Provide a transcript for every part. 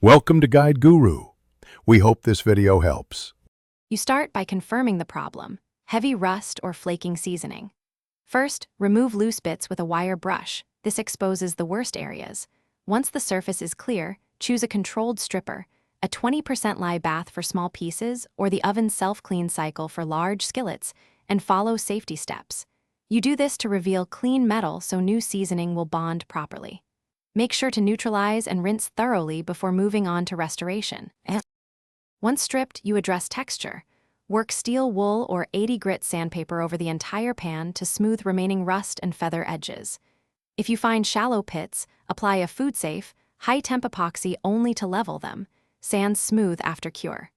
Welcome to Guide Guru. We hope this video helps. You start by confirming the problem: heavy rust or flaking seasoning. First, remove loose bits with a wire brush. This exposes the worst areas. Once the surface is clear, choose a controlled stripper, a 20% lye bath for small pieces or the oven self-clean cycle for large skillets, and follow safety steps. You do this to reveal clean metal so new seasoning will bond properly. Make sure to neutralize and rinse thoroughly before moving on to restoration. Once stripped, you address texture. Work steel wool or 80 grit sandpaper over the entire pan to smooth remaining rust and feather edges. If you find shallow pits, apply a food-safe, high-temp epoxy only to level them. Sand smooth after cure.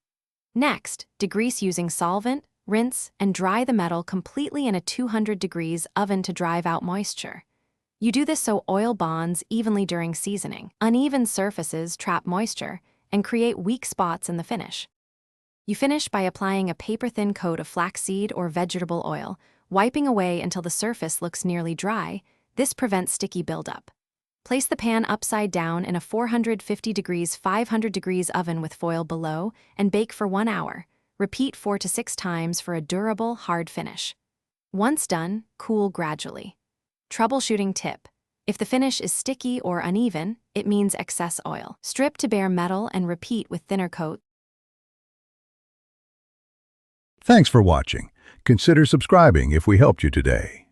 Next, degrease using solvent, rinse, and dry the metal completely in a 200 degrees oven to drive out moisture. You do this so oil bonds evenly during seasoning. Uneven surfaces trap moisture and create weak spots in the finish. You finish by applying a paper-thin coat of flaxseed or vegetable oil, wiping away until the surface looks nearly dry. This prevents sticky buildup. Place the pan upside down in a 450 degrees 500 degrees oven with foil below and bake for 1 hour. Repeat 4 to 6 times for a durable, hard finish. Once done, cool gradually. Troubleshooting tip: if the finish is sticky or uneven, it means excess oil. Strip to bare metal and repeat with thinner coat. Thanks for watching. Consider subscribing if we helped you today.